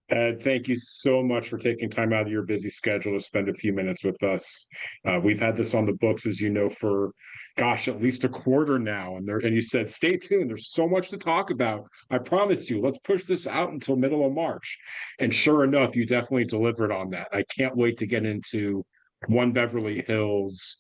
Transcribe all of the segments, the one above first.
Ed, thank you so much for taking time out of your busy schedule to spend a few minutes with us. We've had this on the books, as you know, for gosh, at least a quarter now. And you said, stay tuned. There's so much to talk about. I promise you, let's push this out until middle of March. And sure enough, you definitely delivered on that. I can't wait to get into One Beverly Hills,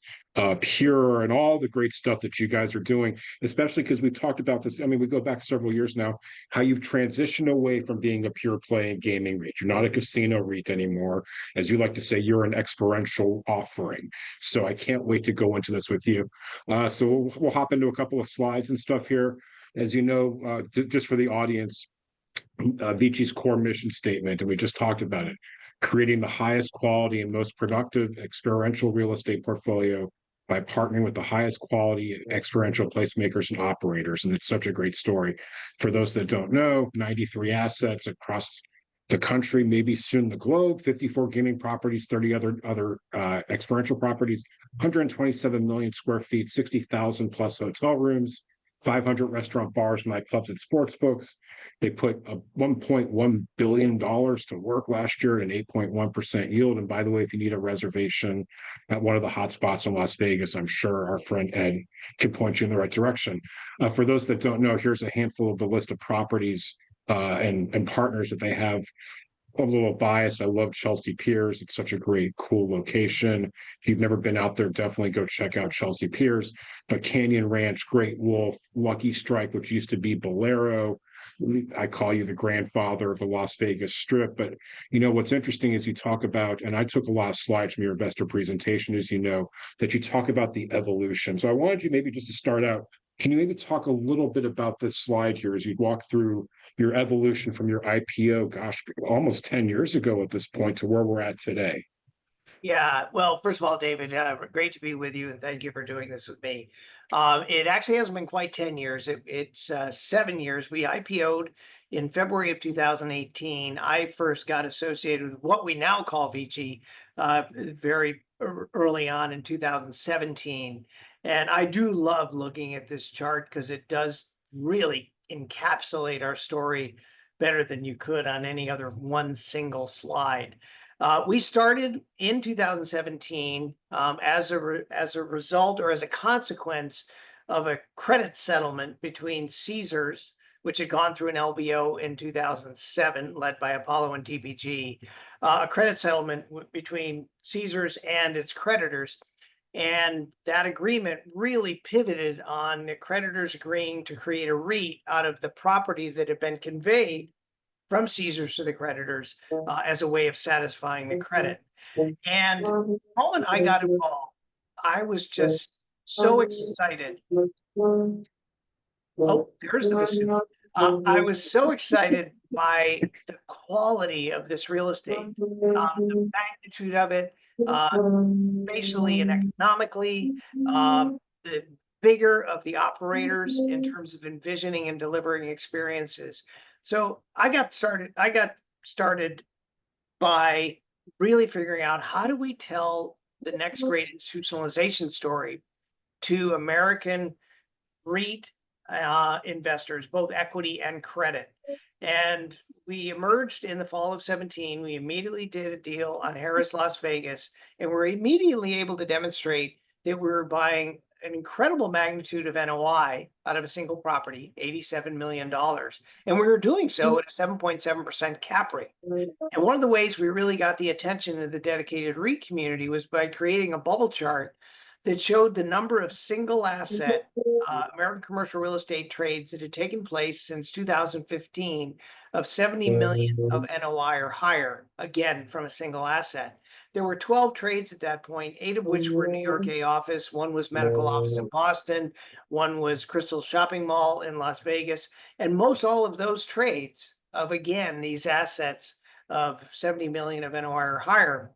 Pure, and all the great stuff that you guys are doing, especially because we talked about this. I mean, we go back several years now, how you've transitioned away from being a pure play and gaming REIT. You're not a casino REIT anymore. As you like to say, you're an experiential offering. So I can't wait to go into this with you. So we'll hop into a couple of slides and stuff here. As you know, just for the audience, VICI's core mission statement, and we just talked about it, creating the highest quality and most productive experiential real estate portfolio by partnering with the highest quality experiential placemakers and operators. And it's such a great story. For those that don't know, 93 assets across the country, maybe soon the globe, 54 gaming properties, 30 other experiential properties, 127 million square feet, 60,000 plus hotel rooms, 500 restaurant bars, nightclubs, and sportsbooks. They put a $1.1 billion to work last year at an 8.1% yield. And by the way, if you need a reservation at one of the hot spots in Las Vegas, I'm sure our friend Ed can point you in the right direction. For those that don't know, here's a handful of the list of properties and partners that they have. A little bias. I love Chelsea Piers. It's such a great, cool location. If you've never been out there, definitely go check out Chelsea Piers. But Canyon Ranch, Great Wolf, Lucky Strike, which used to be Bolero. I call you the grandfather of the Las Vegas Strip. But you know what's interesting is you talk about, and I took a lot of slides from your investor presentation, as you know, that you talk about the evolution. So I wanted you maybe just to start out. Can you maybe talk a little bit about this slide here as you walk through your evolution from your IPO, gosh, almost 10 years ago at this point to where we're at today? Yeah, well, first of all, David, great to be with you, and thank you for doing this with me. It actually hasn't been quite 10 years. It's 7 years. We IPO'd in February of 2018. I first got associated with what we now call VICI very early on in 2017. And I do love looking at this chart because it does really encapsulate our story better than you could on any other one single slide. We started in 2017 as a result or as a consequence of a credit settlement between Caesars, which had gone through an LBO in 2007, led by Apollo and TPG, a credit settlement between Caesars and its creditors. And that agreement really pivoted on the creditors agreeing to create a REIT out of the property that had been conveyed from Caesars to the creditors as a way of satisfying the credit. And the moment I got involved, I was just so excited. Oh, there's the bassoon. I was so excited by the quality of this real estate, the magnitude of it, spatially and economically, the vigor of the operators in terms of envisioning and delivering experiences. So I got started by really figuring out, how do we tell the next great institutionalization story to American REIT investors, both equity and credit. And we emerged in the fall of 17. We immediately did a deal on Harrah's Las Vegas, and we're immediately able to demonstrate that we were buying an incredible magnitude of NOI out of a single property, $87 million. And we were doing so at a 7.7% cap rate. And one of the ways we really got the attention of the dedicated REIT community was by creating a bubble chart that showed the number of single asset American commercial real estate trades that had taken place since 2015 of 70 million of NOI or higher, again, from a single asset. There were 12 trades at that point, 8 of which were New York A office, 1 was medical office in Boston, 1 was Crystal Shopping Mall in Las Vegas. And most all of those trades of, again, these assets of 70 million of NOI or higher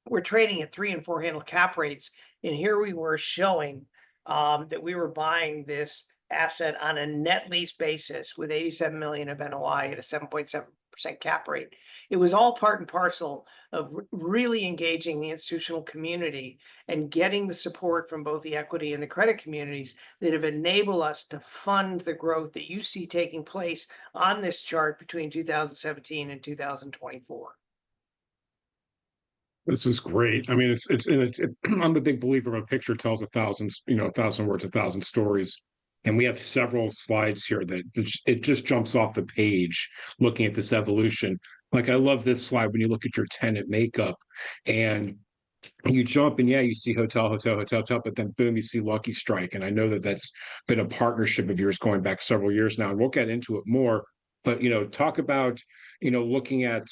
were trading at 3 and 4 handle cap rates. And here we were showing that we were buying this asset on a net lease basis with 87 million of NOI at a 7.7% 6% cap rate. It was all part and parcel of really engaging the institutional community and getting the support from both the equity and the credit communities that have enabled us to fund the growth that you see taking place on this chart between 2017 and 2024. This is great. I mean, I'm a big believer of a picture tells a thousand words, a thousand stories. And we have several slides here that it just jumps off the page looking at this evolution. Like I love this slide when you look at your tenant makeup and you jump and yeah, you see hotel, but then boom, you see Lucky Strike. And I know that that's been a partnership of yours going back several years now, and we'll get into it more. But talk about looking at.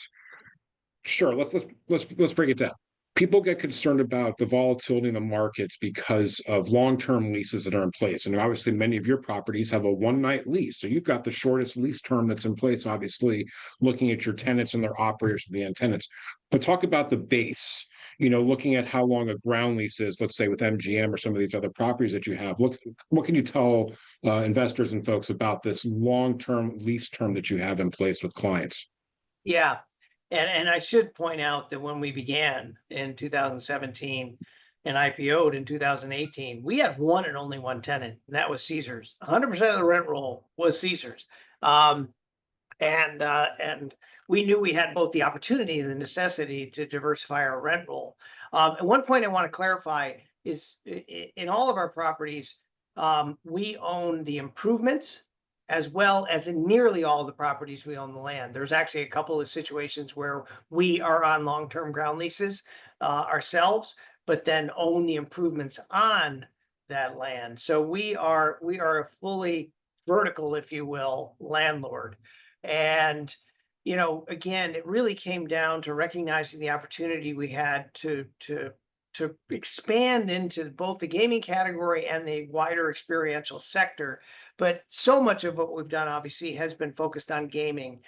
Sure, let's break it down. People get concerned about the volatility in the markets because of long-term leases that are in place. And obviously many of your properties have a one-night lease. So you've got the shortest lease term that's in place, obviously, looking at your tenants and their operators and the end tenants. But talk about the base, looking at how long a ground lease is, let's say with MGM or some of these other properties that you have. Look, what can you tell investors and folks about this long-term lease term that you have in place with clients? Yeah. And I should point out that when we began in 2017 and IPO'd in 2018, we had one and only one tenant, and that was Caesars. 100% of the rent roll was Caesars. And we knew we had both the opportunity and the necessity to diversify our rent roll. And one point I want to clarify is in all of our properties, we own the improvements as well as in nearly all the properties we own the land. There's actually a couple of situations where we are on long-term ground leases ourselves, but then own the improvements on that land. So we are a fully vertical, if you will, landlord. And again, it really came down to recognizing the opportunity we had to expand into both the gaming category and the wider experiential sector. But so much of what we've done, obviously, has been focused on gaming.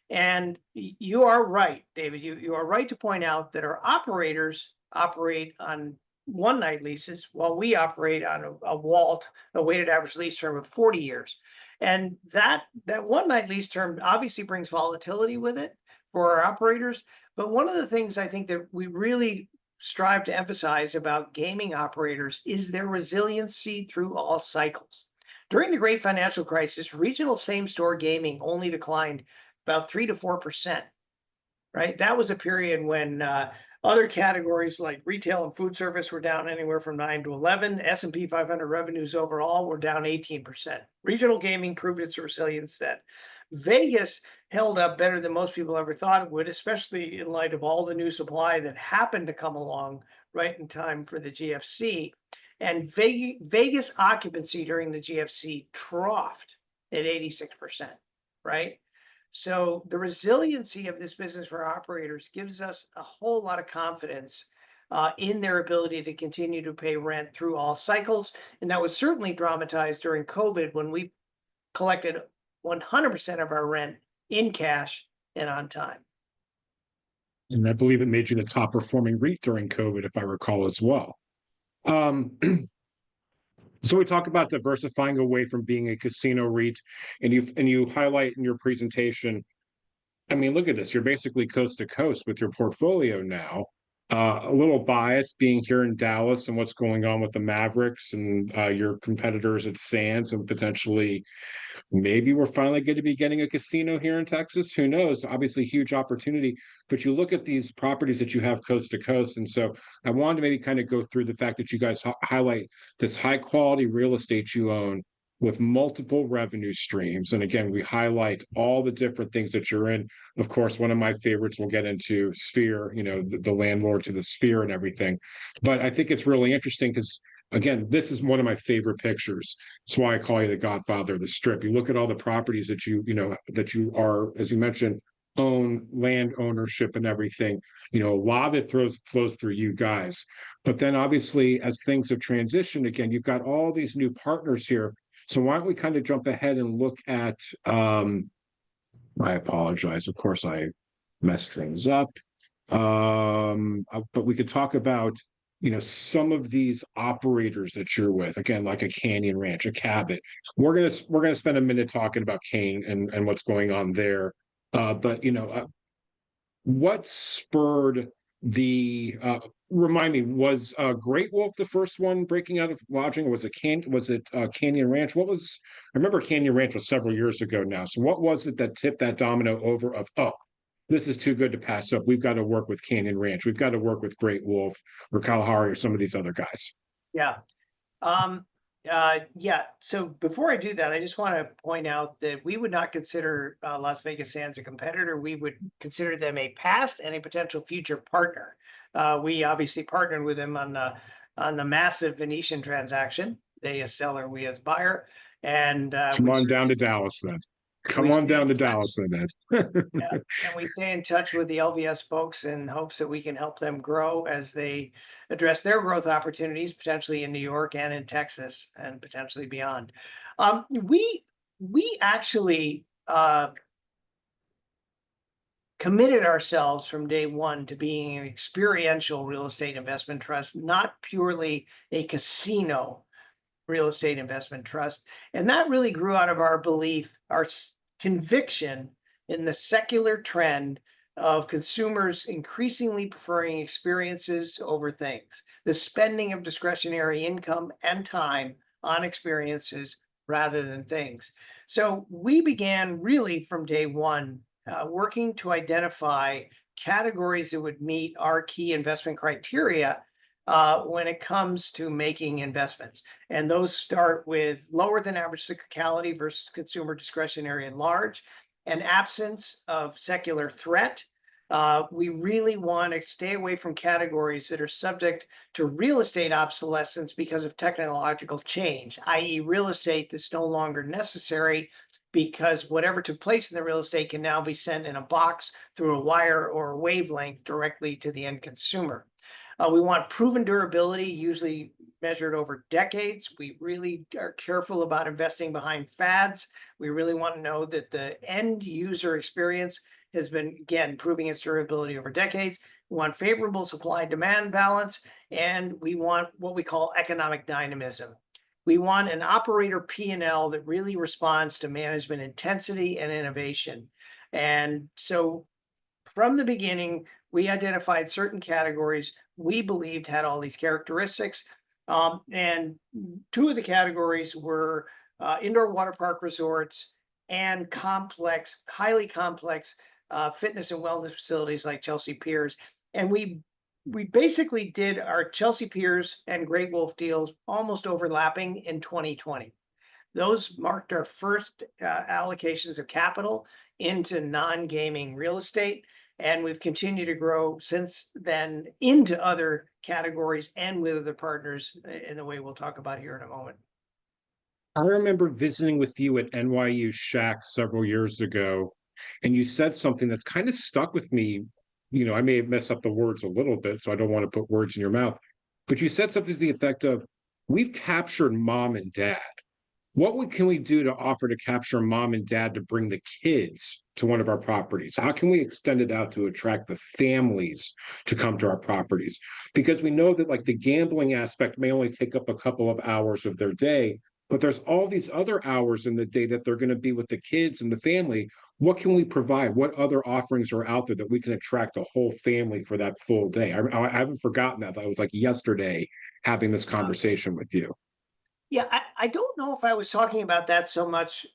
And you are right, David. You are right to point out that our operators operate on one-night leases while we operate on a WALT, a weighted average lease term of 40 years. And that one-night lease term obviously brings volatility with it for our operators. But one of the things I think that we really strive to emphasize about gaming operators is their resiliency through all cycles. During the great financial crisis, regional same-store gaming only declined about 3 to 4%, right? That was a period when other categories like retail and food service were down anywhere from 9 to 11. S&P 500 revenues overall were down 18%. Regional gaming proved its resilience then. Vegas held up better than most people ever thought it would, especially in light of all the new supply that happened to come along right in time for the GFC. And Vegas occupancy during the GFC troughed at 86%, right? So the resiliency of this business for operators gives us a whole lot of confidence in their ability to continue to pay rent through all cycles. And that was certainly dramatized during COVID when we collected 100% of our rent in cash and on time. And I believe it made you the top performing REIT during COVID, if I recall as well. So we talk about diversifying away from being a casino REIT, and you highlight in your presentation. I mean, look at this. You're basically coast to coast with your portfolio now. A little biased being here in Dallas and what's going on with the Mavericks and your competitors at Sands, and potentially maybe we're finally going to be getting a casino here in Texas. Who knows? Obviously, huge opportunity. But you look at these properties that you have coast to coast. And so I wanted to maybe kind of go through the fact that you guys highlight this high quality real estate you own with multiple revenue streams. And again, we highlight all the different things that you're in. Of course, one of my favorites, we'll get into Sphere, the landlord to the Sphere and everything. But I think it's really interesting because again, this is one of my favorite pictures. That's why I call you the Godfather of the Strip. You look at all the properties that that you are, as you mentioned, own land ownership and everything. A lot of it flows through you guys. But then obviously, as things have transitioned again, you've got all these new partners here. So why don't we kind of jump ahead and look at, I apologize. Of course, I messed things up. But we could talk about some of these operators that you're with, again, like a Canyon Ranch, a Cabot. We're gonna spend a minute talking about Kane and what's going on there. But what spurred the remind me, was Great Wolf the first one breaking out of lodging, or was it Canyon Ranch? I remember Canyon Ranch was several years ago now. So what was it that tipped that domino over of, oh, this is too good to pass up. We've got to work with Canyon Ranch. We've got to work with Great Wolf or Kalahari or some of these other guys. Yeah. Yeah. So before I do that, I just want to point out that we would not consider Las Vegas Sands a competitor. We would consider them a past and a potential future partner. We obviously partnered with them on the massive Venetian transaction. They as seller, we as buyer, and Come on down to Dallas then. Come we on stay down in to touch. Dallas then, Ed. Yeah, and we stay in touch with the LVS folks in hopes that we can help them grow as they address their growth opportunities, potentially in New York and in Texas and potentially beyond. We actually committed ourselves from day one to being an experiential real estate investment trust, not purely a casino real estate investment trust. And that really grew out of our belief, our conviction in the secular trend of consumers increasingly preferring experiences over things, the spending of discretionary income and time on experiences rather than things. So we began really from day one working to identify categories that would meet our key investment criteria when it comes to making investments. And those start with lower than average cyclicality versus consumer discretionary and large, and absence of secular threat. We really want to stay away from categories that are subject to real estate obsolescence because of technological change, i.e. real estate that's no longer necessary because whatever took place in the real estate can now be sent in a box through a wire or a wavelength directly to the end consumer. We want proven durability, usually measured over decades. We really are careful about investing behind fads. We really want to know that the end user experience has been, again, proving its durability over decades. We want favorable supply-demand balance, and we want what we call economic dynamism. We want an operator P&L that really responds to management intensity and innovation. And so from the beginning, we identified certain categories we believed had all these characteristics. And two of the categories were indoor water park resorts and complex, highly complex fitness and wellness facilities like Chelsea Piers. And we basically did our Chelsea Piers and Great Wolf deals almost overlapping in 2020. Those marked our first allocations of capital into non-gaming real estate. And we've continued to grow since then into other categories and with other partners in the way we'll talk about here in a moment. I remember visiting with you at NYU Shack several years ago, and you said something that's kind of stuck with me. I may have messed up the words a little bit, so I don't want to put words in your mouth. But you said something to the effect of, we've captured mom and dad. What can we do to offer to capture mom and dad to bring the kids to one of our properties? How can we extend it out to attract the families to come to our properties? Because we know that like the gambling aspect may only take up a couple of hours of their day, but there's all these other hours in the day that they're going to be with the kids and the family. What can we provide? What other offerings are out there that we can attract the whole family for that full day? I haven't forgotten that. That was like yesterday having this conversation with you. Yeah, I don't know if I was talking about that so much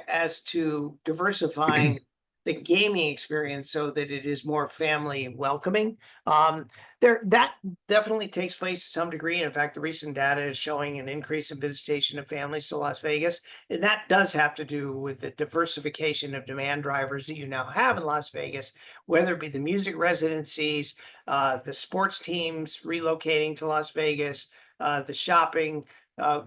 as to diversifying the gaming experience so that it is more family welcoming. That definitely takes place to some degree. And in fact, the recent data is showing an increase in visitation of families to Las Vegas. And that does have to do with the diversification of demand drivers that you now have in Las Vegas, whether it be the music residencies, the sports teams relocating to Las Vegas, the shopping,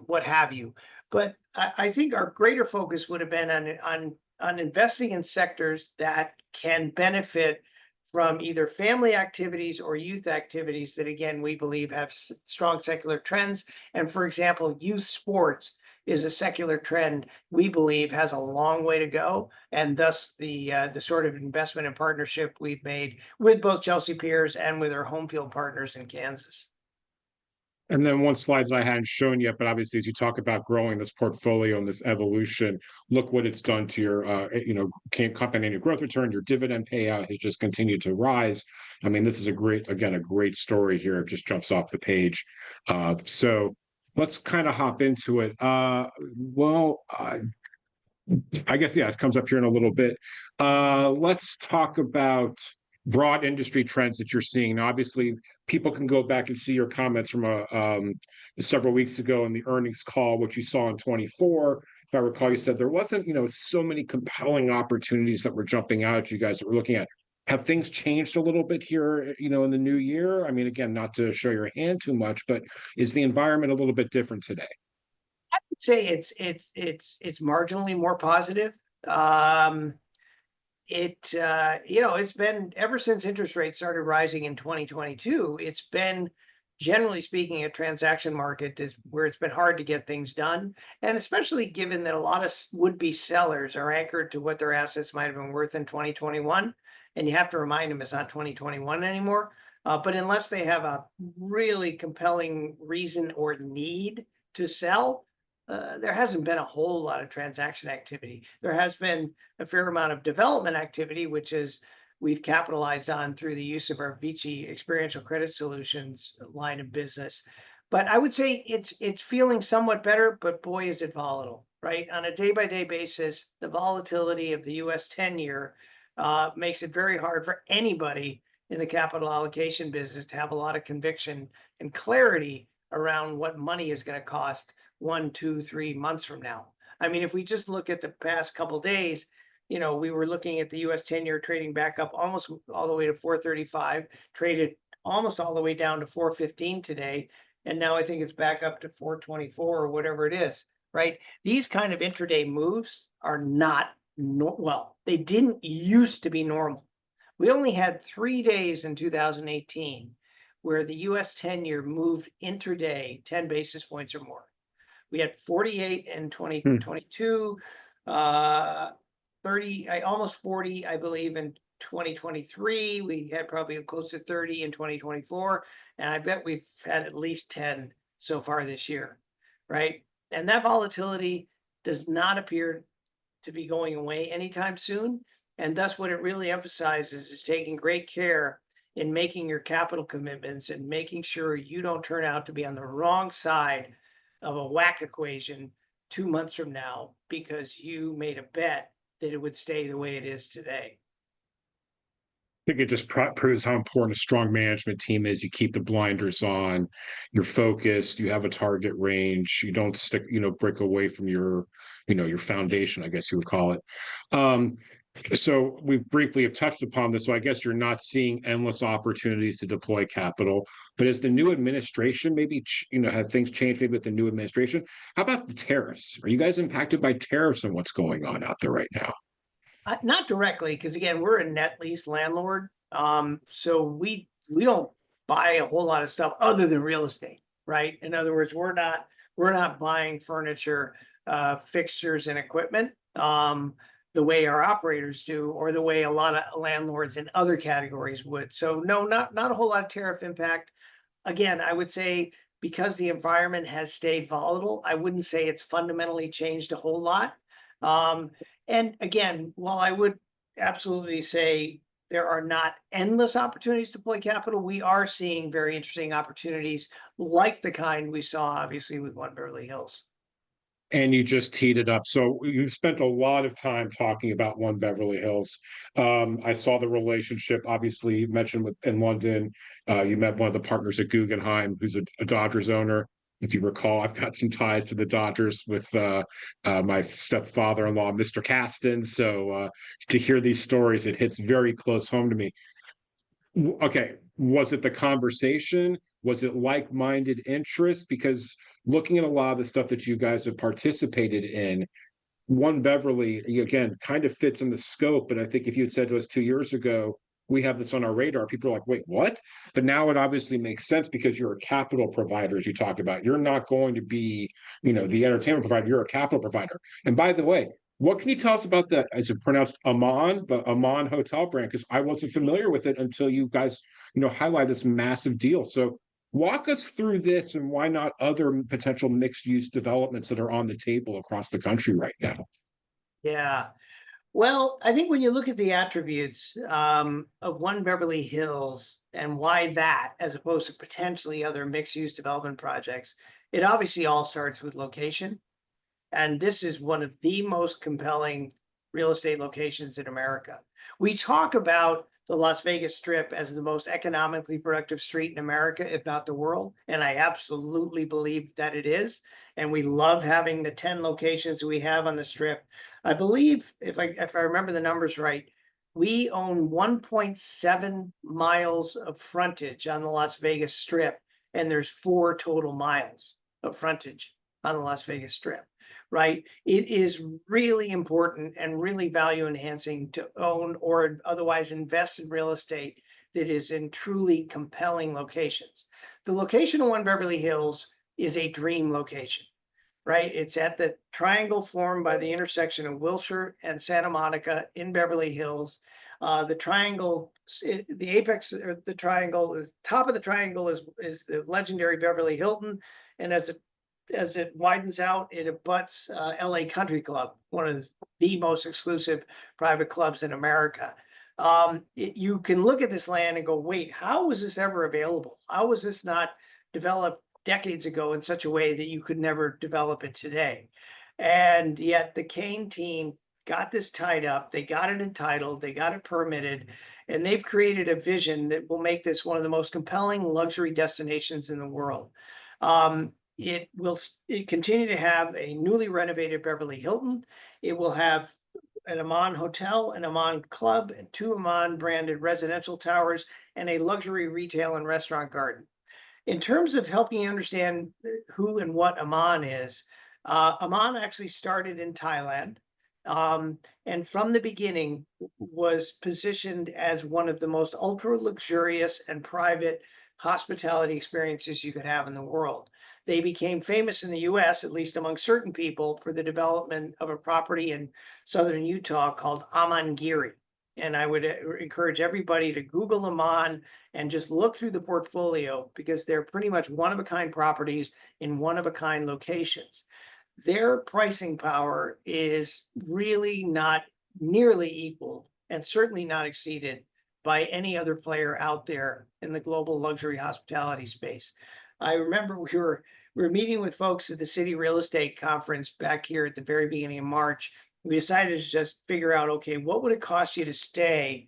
what have you. But I think our greater focus would have been on investing in sectors that can benefit from either family activities or youth activities that, again, we believe have strong secular trends. And for example, youth sports is a secular trend we believe has a long way to go, and thus the sort of investment and partnership we've made with both Chelsea Piers and with our home field partners in Kansas. And then one slide that I hadn't shown yet, but obviously as you talk about growing this portfolio and this evolution, look what it's done to your, compound annual growth return. Your dividend payout has just continued to rise. I mean, this is a great story here. It just jumps off the page. So let's kind of hop into it. I guess, yeah, it comes up here in a little bit. Let's talk about broad industry trends that you're seeing. Now, obviously, people can go back and see your comments from several weeks ago in the earnings call, which you saw in 24. If I recall, you said there wasn't, so many compelling opportunities that were jumping out at you guys that we're looking at. Have things changed a little bit here, in the new year? I mean, again, not to show your hand too much, but is the environment a little bit different today? Say it's marginally more positive. It's been ever since interest rates started rising in 2022, it's been generally speaking a transaction market is where it's been hard to get things done. And especially given that a lot of would-be sellers are anchored to what their assets might have been worth in 2021. And you have to remind them it's not 2021 anymore. But unless they have a really compelling reason or need to sell, there hasn't been a whole lot of transaction activity. There has been a fair amount of development activity, which is we've capitalized on through the use of our VICI Experiential Credit Solutions line of business. But I would say it's feeling somewhat better, but boy, is it volatile, right? On a day-by-day basis, the volatility of the US 10-year makes it very hard for anybody in the capital allocation business to have a lot of conviction and clarity around what money is going to cost 1, 2, 3 months from now. I mean, if we just look at the past couple days, we were looking at the US 10-year trading back up almost all the way to 435, traded almost all the way down to 415 today. And now I think it's back up to 424 or whatever it is, right? These kind of intraday moves are not, well, they didn't used to be normal. We only had 3 days in 2018 where the US 10-year moved intraday 10 basis points or more. We had 48 in 2022, 30, almost 40, I believe, in 2023. We had probably close to 30 in 2024. And I bet we've had at least 10 so far this year, right? And that volatility does not appear to be going away anytime soon. And thus what it really emphasizes is taking great care in making your capital commitments and making sure you don't turn out to be on the wrong side of a whack equation 2 months from now because you made a bet that it would stay the way it is today. I think it just proves how important a strong management team is. You keep the blinders on, you're focused, you have a target range, you don't break away from your foundation, I guess you would call it. So we briefly have touched upon this. So I guess you're not seeing endless opportunities to deploy capital. But as the new administration, maybe have things changed maybe with the new administration? How about the tariffs? Are you guys impacted by tariffs and what's going on out there right now? Not directly, because again, we're a net lease landlord. So we don't buy a whole lot of stuff other than real estate, right? In other words, we're not buying furniture, fixtures, and equipment. The way our operators do, or the way a lot of landlords in other categories would. So no, not a whole lot of tariff impact. Again, I would say because the environment has stayed volatile, I wouldn't say it's fundamentally changed a whole lot. And again, while I would absolutely say there are not endless opportunities to deploy capital, we are seeing very interesting opportunities like the kind we saw obviously with One Beverly Hills. And you just teed it up. So you've spent a lot of time talking about One Beverly Hills. I saw the relationship, obviously, you mentioned in London. You met one of the partners at Guggenheim, who's a Dodgers owner. If you recall, I've got some ties to the Dodgers with my stepfather-in-law, Mr. Caston. So to hear these stories, it hits very close home to me. Okay, was it the conversation? Was it like-minded interest? Because looking at a lot of the stuff that you guys have participated in, One Beverly, again, kind of fits in the scope. But I think if you had said to us 2 years ago, we have this on our radar, people are like, wait, what? But now it obviously makes sense because you're a capital provider, as you talk about. You're not going to be, the entertainment provider, you're a capital provider. And by the way, what can you tell us about the, is it pronounced Aman, the Aman hotel brand? Because I wasn't familiar with it until you guys, highlight this massive deal. So Walk us through this and why not other potential mixed use developments that are on the table across the country right now. Yeah. Well, I think when you look at the attributes of One Beverly Hills and why that, as opposed to potentially other mixed-use development projects, it obviously all starts with location. And this is one of the most compelling real estate locations in America. We talk about the Las Vegas Strip as the most economically productive street in America, if not the world. And I absolutely believe that it is. And we love having the 10 locations we have on the Strip. I believe, if I remember the numbers right, we own 1.7 miles of frontage on the Las Vegas Strip, and there's 4 total miles of frontage on the Las Vegas Strip. Right? It is really important and really value enhancing to own or otherwise invest in real estate that is in truly compelling locations. The location of One Beverly Hills is a dream location, right? It's at the triangle formed by the intersection of Wilshire and Santa Monica in Beverly Hills. The triangle, the apex, or the triangle, the top of the triangle is the legendary Beverly Hilton, and as it widens out, it abuts LA Country Club, one of the most exclusive private clubs in America. You can look at this land and go, wait, how was this ever available? How was this not developed decades ago in such a way that you could never develop it today? And yet the Kane team got this tied up, they got it entitled, they got it permitted, and they've created a vision that will make this one of the most compelling luxury destinations in the world. It will continue to have a newly renovated Beverly Hilton. It will have an Aman hotel, an Aman club, and 2 Aman branded residential towers, and a luxury retail and restaurant garden. In terms of helping you understand who and what Aman is, Aman actually started in Thailand, and from the beginning was positioned as one of the most ultra luxurious and private hospitality experiences you could have in the world. They became famous in the US, at least among certain people, for the development of a property in southern Utah called Amangiri. And I would encourage everybody to Google Aman and just look through the portfolio, because they're pretty much one-of-a-kind properties in one-of-a-kind locations. Their pricing power is really not nearly equaled, and certainly not exceeded by any other player out there in the global luxury hospitality space. I remember we were meeting with folks at the City Real Estate Conference back here at the very beginning of March. We decided to just figure out, okay, what would it cost you to stay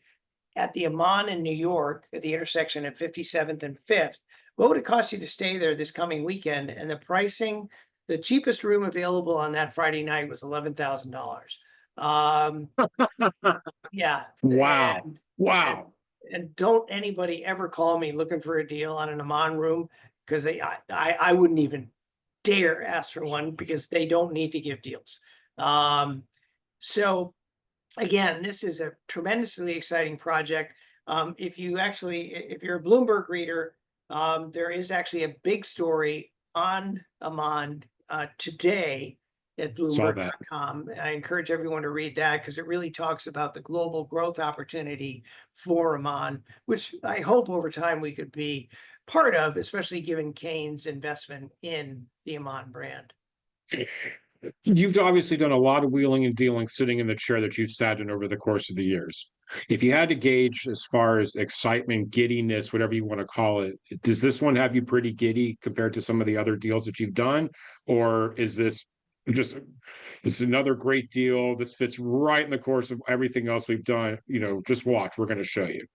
at the Aman in New York at the intersection of 57th and 5th? What would it cost you to stay there this coming weekend? And the pricing, the cheapest room available on that Friday night was $11,000. Yeah. Wow. And, Wow. and don't anybody ever call me looking for a deal on an Aman room, because I wouldn't even dare ask for one, because they don't need to give deals. So again, this is a tremendously exciting project. If you're a Bloomberg reader, there is actually a big story on Aman today at Bloomberg.com. I encourage everyone to read that, because it really talks about the global growth opportunity for Aman, which I hope over time we could be part of, especially given Kane's investment in the Aman brand. You've obviously done a lot of wheeling and dealing sitting in the chair that you've sat in over the course of the years. If you had to gauge as far as excitement, giddiness, whatever you want to call it, does this one have you pretty giddy compared to some of the other deals that you've done? Or is this just, it's another great deal? This fits right in the course of everything else we've done. Just watch, we're going to show you.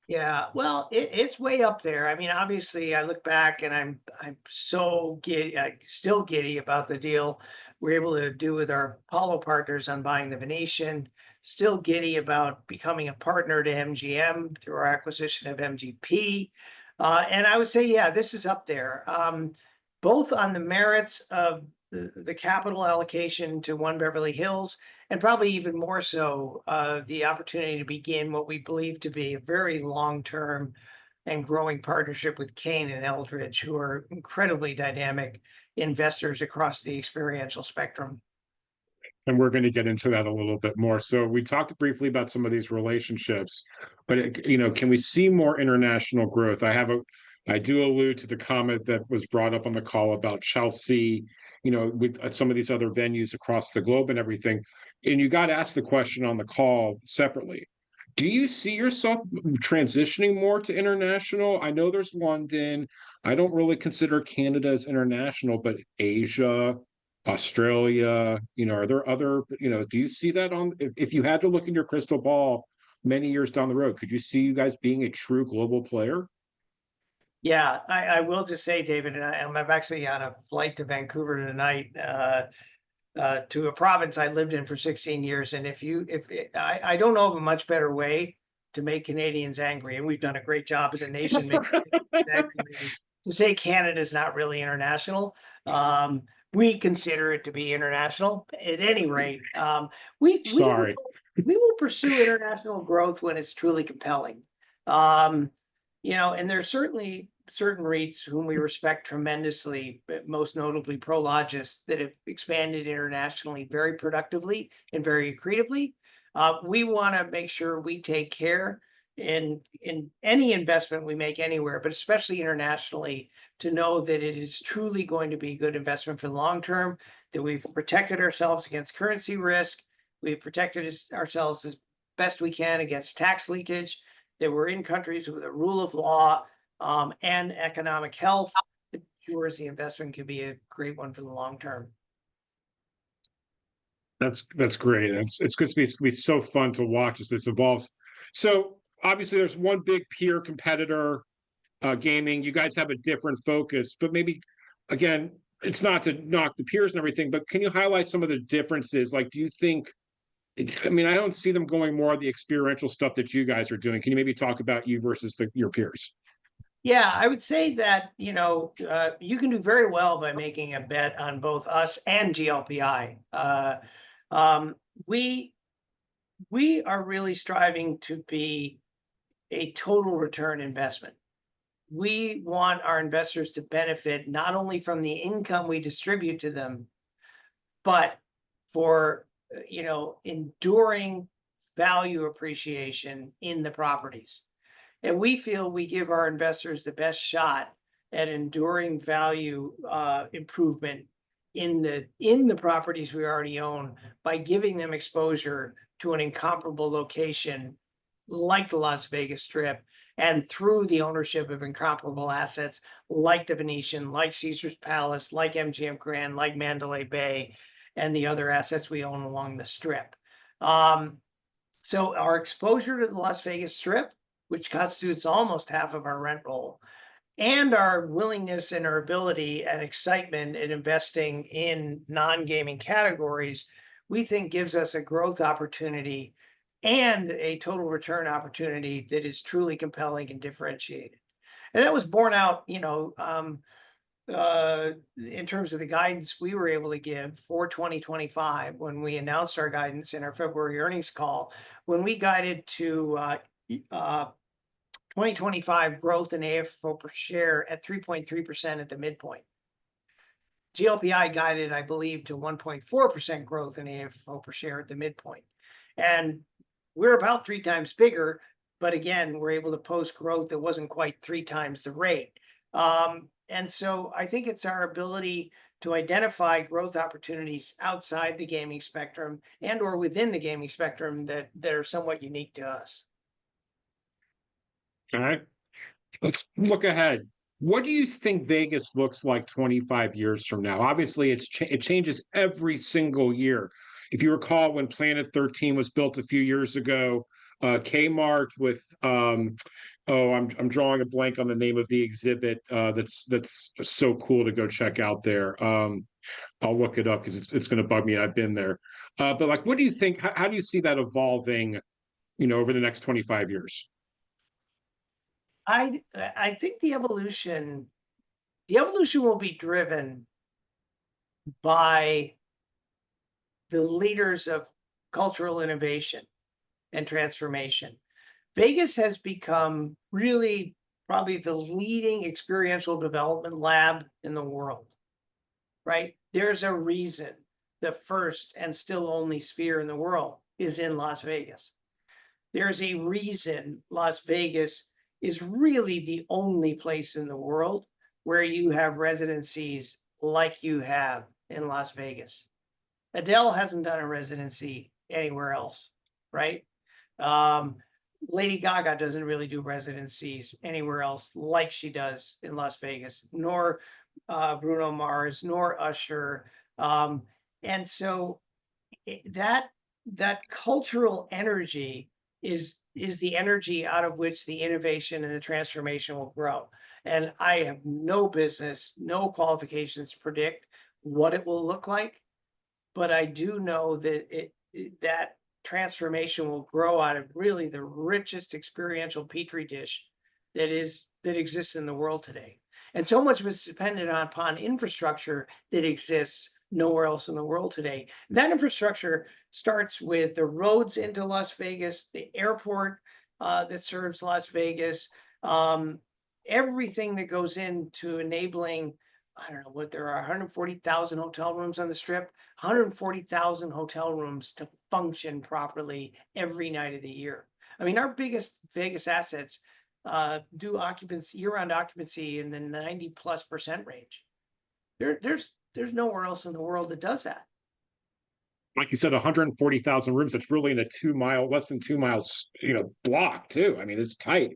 Yeah, well, it's way up there. I mean, obviously, I look back and I'm so giddy, still giddy about the deal we're able to do with our Apollo partners on buying the Venetian. Still giddy about becoming a partner to MGM through our acquisition of MGP. And I would say, yeah, this is up there, both on the merits of the capital allocation to One Beverly Hills, and probably even more so the opportunity to begin what we believe to be a very long-term and growing partnership with Kane and Eldridge, who are incredibly dynamic investors across the experiential spectrum. And we're going to get into that a little bit more. So we talked briefly about some of these relationships, but can we see more international growth? I have I do allude to the comment that was brought up on the call about Chelsea, with some of these other venues across the globe and everything. And you got asked the question on the call separately. Do you see yourself transitioning more to international? I know there's London. I don't really consider Canada as international, but Asia, Australia, are there other, do you see that if you had to look in your crystal ball many years down the road, could you see you guys being a true global player? Yeah, I will just say, David, and I'm actually on a flight to Vancouver tonight, to a province I lived in for 16 years. And I don't know of a much better way to make Canadians angry, and we've done a great job as a nation making Canadians angry, to say Canada is not really international. We consider it to be international at any rate. Sorry. We will pursue international growth when it's truly compelling. Um, and there's certainly certain REITs whom we respect tremendously, but most notably Prologis, that have expanded internationally very productively and very accretively. We want to make sure we take care in any investment we make anywhere, but especially internationally, to know that it is truly going to be a good investment for the long term, that we've protected ourselves against currency risk, we've protected ourselves as best we can against tax leakage, that we're in countries with a rule of law, and economic health that ensures the investment can be a great one for the long term. That's great. It's going to be so fun to watch as this evolves. So obviously, there's one big peer competitor, gaming. You guys have a different focus, but maybe again, it's not to knock the peers and everything, but can you highlight some of the differences? Like, do you think? I mean, I don't see them going more of the experiential stuff that you guys are doing. Can you maybe talk about you versus your peers? Yeah, I would say that, you can do very well by making a bet on both us and GLPI. Um, we we are really striving to be a total return investment. We want our investors to benefit not only from the income we distribute to them, but for enduring value appreciation in the properties. And we feel we give our investors the best shot at enduring value improvement in the properties we already own by giving them exposure to an incomparable location like the Las Vegas Strip, and through the ownership of incomparable assets like the Venetian, like Caesar's Palace, like MGM Grand, like Mandalay Bay, and the other assets we own along the Strip. So our exposure to the Las Vegas Strip, which constitutes almost half of our rent roll, and our willingness and our ability and excitement in investing in non-gaming categories, we think gives us a growth opportunity and a total return opportunity that is truly compelling and differentiated. And that was borne out, in terms of the guidance we were able to give for 2025 when we announced our guidance in our February earnings call, when we guided to 2025 growth in AFFO per share at 3.3% at the midpoint. GLPI guided, I believe, to 1.4% growth in AFFO per share at the midpoint. And we're about 3 times bigger, but again, we're able to post growth that wasn't quite 3 times the rate. And so I think it's our ability to identify growth opportunities outside the gaming spectrum and or within the gaming spectrum that are somewhat unique to us. All right. Let's look ahead. What do you think Vegas looks like 25 years from now? Obviously, it changes every single year. If you recall, when Planet 13 was built a few years ago, Kmart with I'm drawing a blank on the name of the exhibit. That's so cool to go check out there. I'll look it up because it's going to bug me. I've been there. But like, what do you think? How do you see that evolving? Over the next 25 years. I think the evolution will be driven by the leaders of cultural innovation and transformation. Vegas has become really probably the leading experiential development lab in the world, right? There's a reason the first and still only sphere in the world is in Las Vegas. There's a reason Las Vegas is really the only place in the world where you have residencies like you have in Las Vegas. Adele hasn't done a residency anywhere else, right? Um, Lady Gaga doesn't really do residencies anywhere else like she does in Las Vegas, nor Bruno Mars, nor Usher. And so that cultural energy is the energy out of which the innovation and the transformation will grow. And I have no business, no qualifications to predict what it will look like, but I do know that that transformation will grow out of really the richest experiential petri dish that exists in the world today. And so much of it's dependent upon infrastructure that exists nowhere else in the world today. That infrastructure starts with the roads into Las Vegas, the airport that serves Las Vegas, everything that goes into enabling. I don't know what there are 140,000 hotel rooms on the strip, 140,000 hotel rooms to function properly every night of the year. I mean, our biggest Vegas assets do occupancy, year-round occupancy in the 90+% range. There's nowhere else in the world that does that. Like you said, 140,000 rooms. It's really in a less than 2 miles, block too. I mean, it's tight.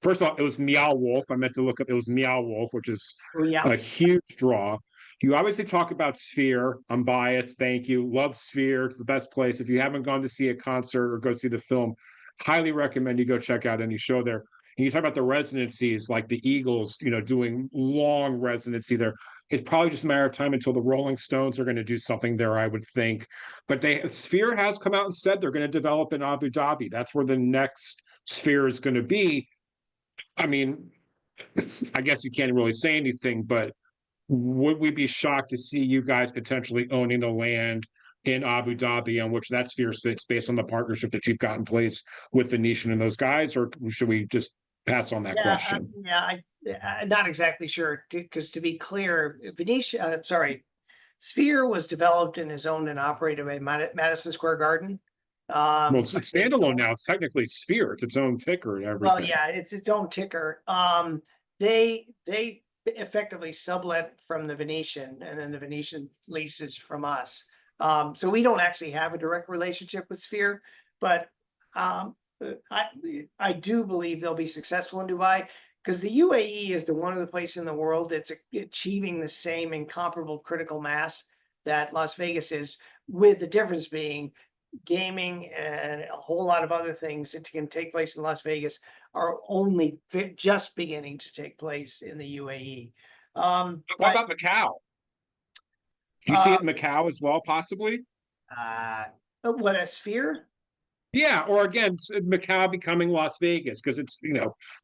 First of all, it was Meow Wolf. I meant to look up. It was Meow Wolf, which is a huge draw. You obviously talk about Sphere. I'm biased. Thank you. Love Sphere. It's the best place. If you haven't gone to see a concert or go see the film, highly recommend you go check out any show there. And you talk about the residencies, like the Eagles, doing long residency there. It's probably just a matter of time until the Rolling Stones are going to do something there, I would think. But Sphere has come out and said they're going to develop in Abu Dhabi. That's where the next Sphere is going to be. I mean, I guess you can't really say anything, but would we be shocked to see you guys potentially owning the land in Abu Dhabi on which that Sphere sits based on the partnership that you've got in place with Venetian and those guys? Or should we just pass on that question? I'm not exactly sure, because to be clear, Sphere was developed and is owned and operated by Madison Square Garden. Well, it's standalone now. It's technically Sphere. It's its own ticker and everything. Well, yeah, it's its own ticker. They effectively sublet from the Venetian, and then the Venetian leases from us. So we don't actually have a direct relationship with Sphere, but I do believe they'll be successful in Dubai, because the UAE is the one of the places in the world that's achieving the same incomparable critical mass that Las Vegas is, with the difference being gaming and a whole lot of other things that can take place in Las Vegas are only just beginning to take place in the UAE. What about Macau? Do you see it in Macau as well, possibly? What, a Sphere? Yeah, or again, Macau becoming Las Vegas, because it's,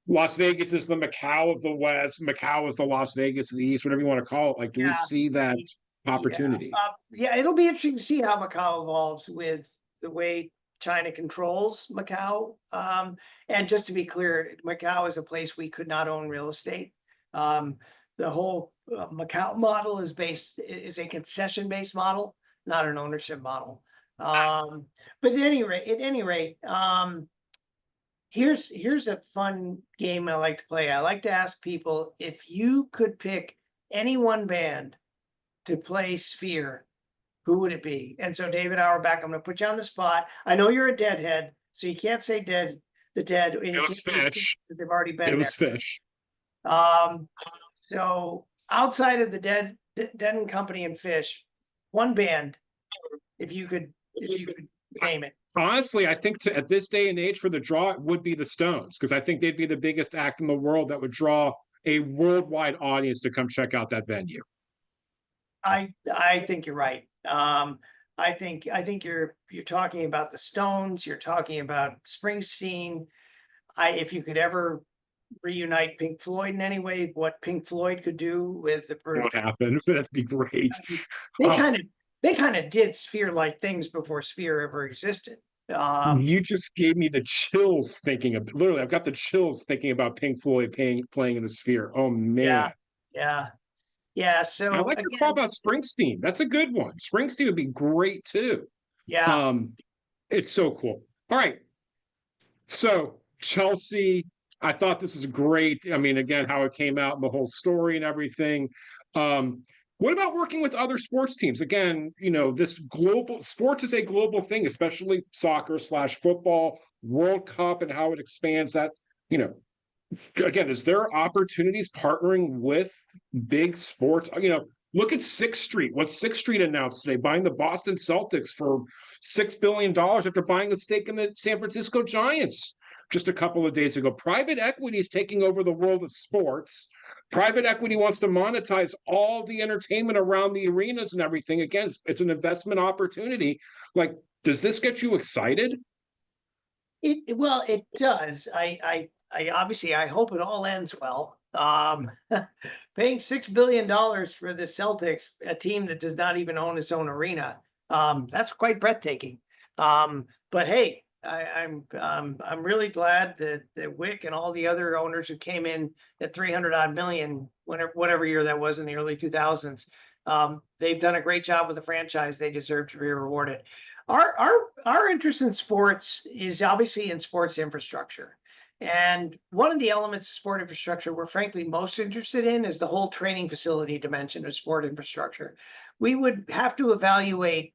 Las Vegas is the Macau of the West. Macau is the Las Vegas of the East, whatever you want to call it. Like, do we see that opportunity? Yeah, it'll be interesting to see how Macau evolves with the way China controls Macau. And just to be clear, Macau is a place we could not own real estate. The whole Macau model is a concession-based model, not an ownership model. But at any rate, here's a fun game I like to play. I like to ask people, if you could pick any one band to play Sphere, who would it be? And so, David Auerbach, I'm going to put you on the spot. I know you're a Deadhead, so you can't say the Dead. It was Fish. They've already been there. It was Fish. So outside of the Dead and Company and Fish, one band, if you could name it. Honestly, I think at this day and age for the draw, it would be the Stones, because I think they'd be the biggest act in the world that would draw a worldwide audience to come check out that venue. I think you're right. I think you're talking about the Stones. You're talking about Springsteen. If you could ever reunite Pink Floyd in any way, what Pink Floyd could do with the what happened? That'd be great. They kind of did Sphere-like things before Sphere ever existed. You just gave me the chills thinking of, literally, I've got the chills thinking about Pink Floyd playing in the Sphere. Oh man. Yeah. So I like your call about Springsteen. That's a good one. Springsteen would be great too. Yeah. It's so cool. All right. So Chelsea, I thought this was great. I mean, again, how it came out and the whole story and everything. What about working with other sports teams? Again, this global sports is a global thing, especially soccer slash football, World Cup, and how it expands that, you know, again, is there opportunities partnering with big sports? Look at Sixth Street. What Sixth Street announced today, buying the Boston Celtics for $6 billion after buying the stake in the San Francisco Giants just a couple of days ago. Private equity is taking over the world of sports. Private equity wants to monetize all the entertainment around the arenas and everything. Again, it's an investment opportunity. Like, does this get you excited? Well, it does. I obviously I hope it all ends well. Paying $6 billion for the Celtics, a team that does not even own its own arena, that's quite breathtaking. But hey, I'm really glad that Wick and all the other owners who came in at 300 odd million, whatever year that was in the early 2000s, they've done a great job with the franchise. They deserve to be rewarded. Our interest in sports is obviously in sports infrastructure. And one of the elements of sport infrastructure we're frankly most interested in is the whole training facility dimension of sport infrastructure. We would have to evaluate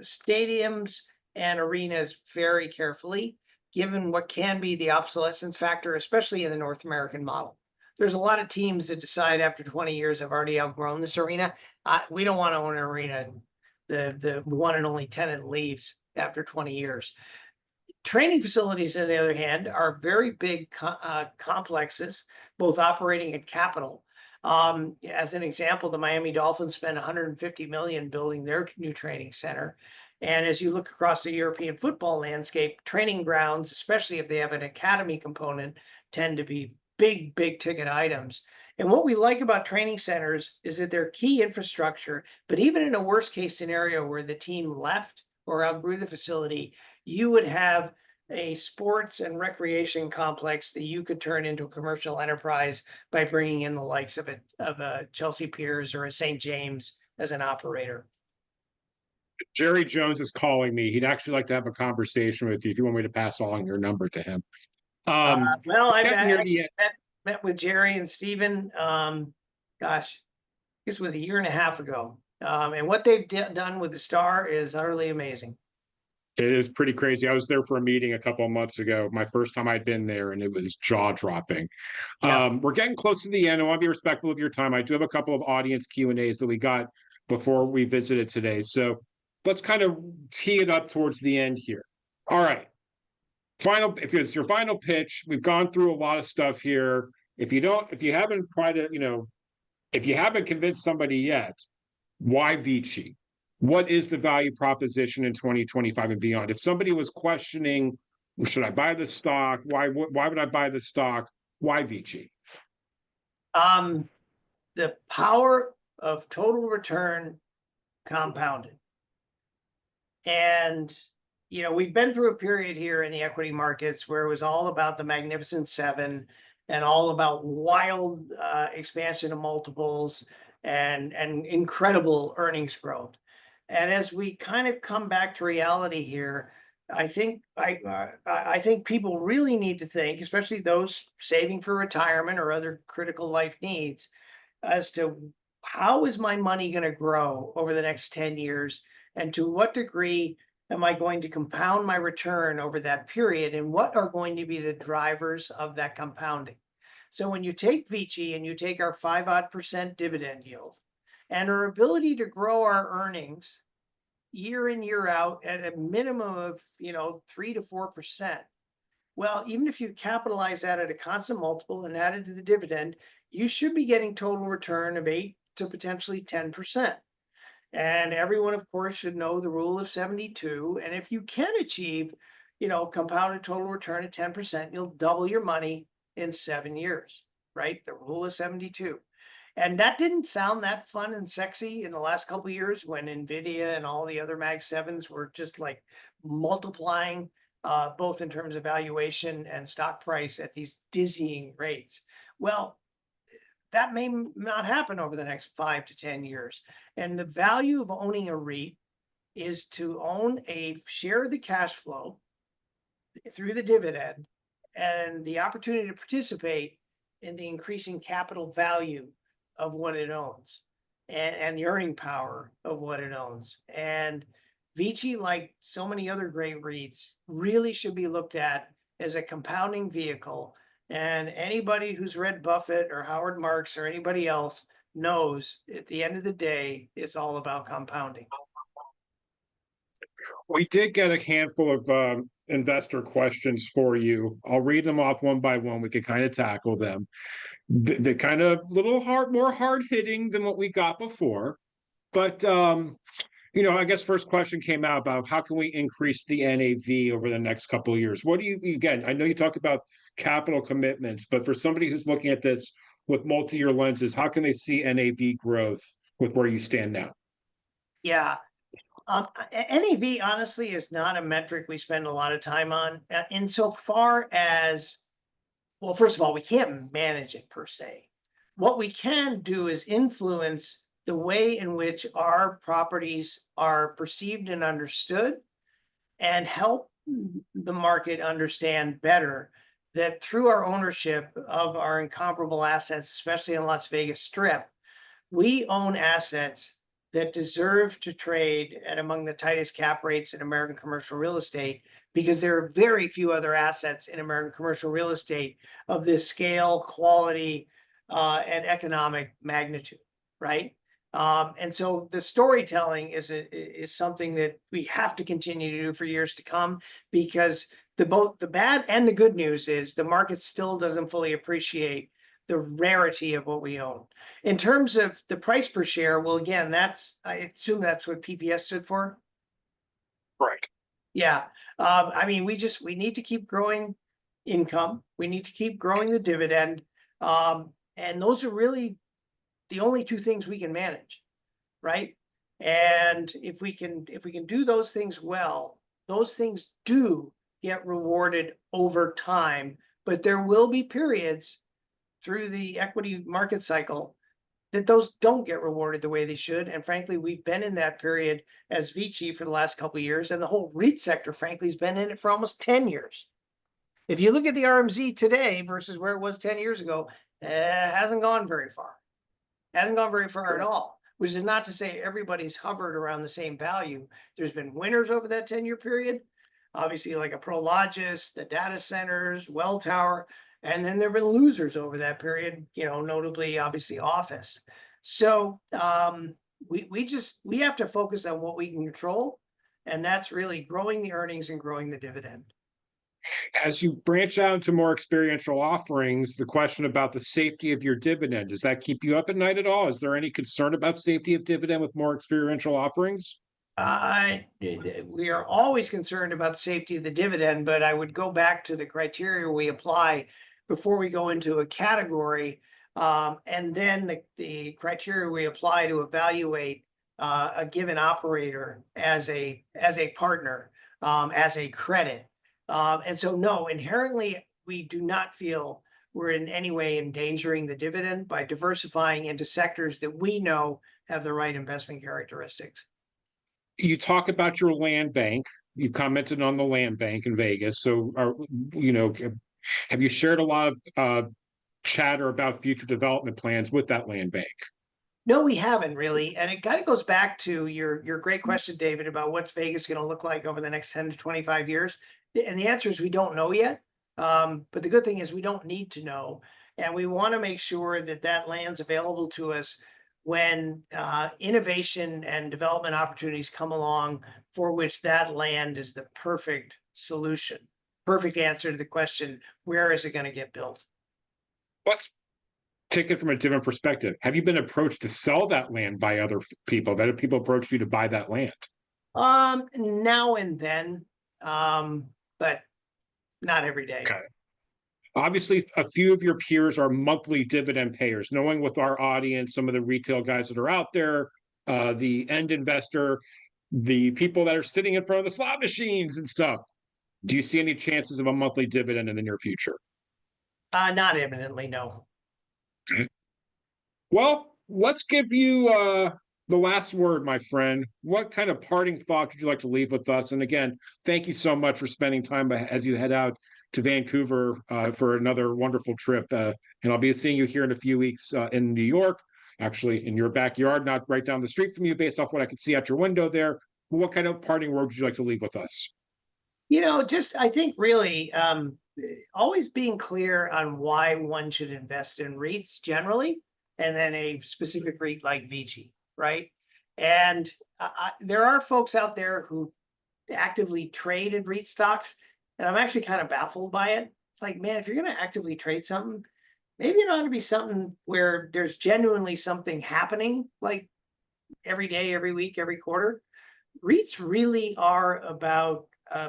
stadiums and arenas very carefully, given what can be the obsolescence factor, especially in the North American model. There's a lot of teams that decide after 20 years have already outgrown this arena. We don't want to own an arena. The one and only tenant leaves after 20 years. Training facilities, on the other hand, are very big complexes, both operating and capital. As an example, the Miami Dolphins spent 150 million building their new training center. And as you look across the European football landscape, training grounds, especially if they have an academy component, tend to be big ticket items. And what we like about training centers is that they're key infrastructure, but even in a worst case scenario where the team left or outgrew the facility, you would have a sports and recreation complex that you could turn into a commercial enterprise by bringing in the likes of a Chelsea Piers or a St. James as an operator. Jerry Jones is calling me. He'd actually like to have a conversation with you if you want me to pass along your number to him. Well, I've actually met with Jerry and Stephen. Gosh, this was a year and a half ago. And what they've done with the Star is utterly amazing. It is pretty crazy. I was there for a meeting a couple of months ago, my first time I'd been there, and it was jaw-dropping. Yeah. We're getting close to the end. I want to be respectful of your time. I do have a couple of audience Q&As that we got before we visited today. So let's kind of tee it up towards the end here. All right. If it's your final pitch, we've gone through a lot of stuff here. If you haven't tried to, if you haven't convinced somebody yet, why VICI? What is the value proposition in 2025 and beyond? If somebody was questioning, should I buy the stock? Why would I buy the stock? Why VICI? The power of total return compounded. And we've been through a period here in the equity markets where it was all about the Magnificent Seven and all about wild expansion of multiples and incredible earnings growth. And as we kind of come back to reality here, I think people really need to think, especially those saving for retirement or other critical life needs, as to how is my money going to grow over the next 10 years, and to what degree am I going to compound my return over that period, and what are going to be the drivers of that compounding? So when you take VICI and you take our 5% dividend yield and our ability to grow our earnings year in, year out at a minimum of 3 to 4%. Well, even if you capitalize that at a constant multiple and add it to the dividend, you should be getting total return of 8 to potentially 10%. And everyone, of course, should know the rule of 72. And if you can achieve, compounded total return at 10%, you'll double your money in 7 years, right? The rule of 72. And that didn't sound that fun and sexy in the last couple of years when NVIDIA and all the other Mag 7s were just like multiplying, both in terms of valuation and stock price at these dizzying rates. Well, that may not happen over the next 5 to 10 years. And the value of owning a REIT is to own a share of the cash flow through the dividend and the opportunity to participate in the increasing capital value of what it owns and the earning power of what it owns. And VICI, like so many other great REITs, really should be looked at as a compounding vehicle. And anybody who's read Buffett or Howard Marks or anybody else knows at the end of the day, it's all about compounding. We did get a handful of investor questions for you. I'll read them off one by one. We could kind of tackle them. They're kind of little more hard hitting than what we got before. But I guess first question came out about how can we increase the NAV over the next couple of years? What do you, again, I know you talk about capital commitments, but for somebody who's looking at this with multi-year lenses, how can they see NAV growth with where you stand now? Yeah. NAV honestly is not a metric we spend a lot of time on insofar as, well, first of all, we can't manage it per se. What we can do is influence the way in which our properties are perceived and understood, and help the market understand better that through our ownership of our incomparable assets, especially in Las Vegas Strip, we own assets that deserve to trade at among the tightest cap rates in American commercial real estate, because there are very few other assets in American commercial real estate of this scale, quality, and economic magnitude, right? And so the storytelling is something that we have to continue to do for years to come, because both the bad and the good news is the market still doesn't fully appreciate the rarity of what we own. In terms of the price per share, well, again, I assume that's what PPS stood for. Right. Yeah. I mean, we need to keep growing income. We need to keep growing the dividend. And those are really the only two things we can manage, right? And if we can do those things well, those things do get rewarded over time. But there will be periods through the equity market cycle that those don't get rewarded the way they should. And frankly, we've been in that period as VICI for the last couple of years, and the whole REIT sector, frankly, has been in it for almost 10 years. If you look at the RMZ today versus where it was 10 years ago, it hasn't gone very far. Hasn't gone very far at all, which is not to say everybody's hovered around the same value. There's been winners over that 10-year period, obviously like a Prologis, the data centers, Welltower, and then there have been losers over that period, notably, obviously, office. So we have to focus on what we can control, and that's really growing the earnings and growing the dividend. As you branch out into more experiential offerings, the question about the safety of your dividend, does that keep you up at night at all? Is there any concern about safety of dividend with more experiential offerings? We are always concerned about the safety of the dividend, but I would go back to the criteria we apply before we go into a category, and then the criteria we apply to evaluate a given operator as a partner, as a credit. And so, no, inherently, we do not feel we're in any way endangering the dividend by diversifying into sectors that we know have the right investment characteristics. You talk about your land bank. You commented on the land bank in Vegas. So, have you shared a lot of chatter about future development plans with that land bank? No, we haven't really. And it kind of goes back to your great question, David, about what's Vegas going to look like over the next 10 to 25 years. And the answer is we don't know yet. But the good thing is we don't need to know. And we want to make sure that that land's available to us when innovation and development opportunities come along, for which that land is the perfect solution, perfect answer to the question, where is it going to get built? Let's take it from a different perspective. Have you been approached to sell that land by other people? Have people approached you to buy that land? Now and then, but not every day. Okay. Obviously, a few of your peers are monthly dividend payers. Knowing with our audience, some of the retail guys that are out there, the end investor, the people that are sitting in front of the slot machines and stuff, do you see any chances of a monthly dividend in the near future? Not imminently, no. Okay. Well, let's give you the last word, my friend. What kind of parting thought would you like to leave with us? And again, thank you so much for spending time as you head out to Vancouver for another wonderful trip. And I'll be seeing you here in a few weeks in New York, actually in your backyard, not right down the street from you, based off what I could see out your window there. What kind of parting word would you like to leave with us? Just I think really always being clear on why one should invest in REITs generally, and then a specific REIT like VICI, right? And there are folks out there who actively trade in REIT stocks, and I'm actually kind of baffled by it. It's like, man, if you're going to actively trade something, maybe it ought to be something where there's genuinely something happening, like every day, every week, every quarter. REITs really are about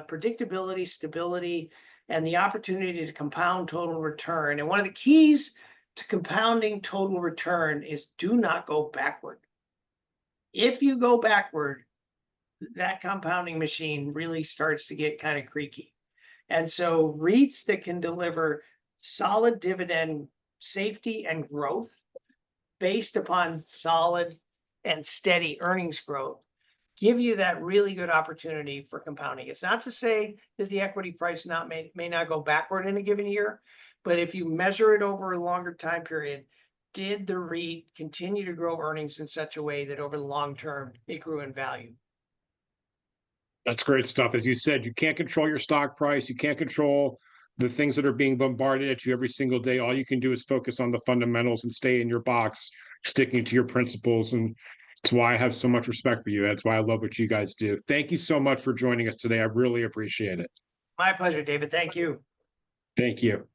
predictability, stability, and the opportunity to compound total return. And one of the keys to compounding total return is do not go backward. If you go backward, that compounding machine really starts to get kind of creaky. And so REITs that can deliver solid dividend safety and growth based upon solid and steady earnings growth give you that really good opportunity for compounding. It's not to say that the equity price may not go backward in a given year, but if you measure it over a longer time period, did the REIT continue to grow earnings in such a way that over the long term it grew in value? That's great stuff. As you said, you can't control your stock price. You can't control the things that are being bombarded at you every single day. All you can do is focus on the fundamentals and stay in your box, sticking to your principles. And it's why I have so much respect for you. That's why I love what you guys do. Thank you so much for joining us today. I really appreciate it. My pleasure, David. Thank you. Thank you.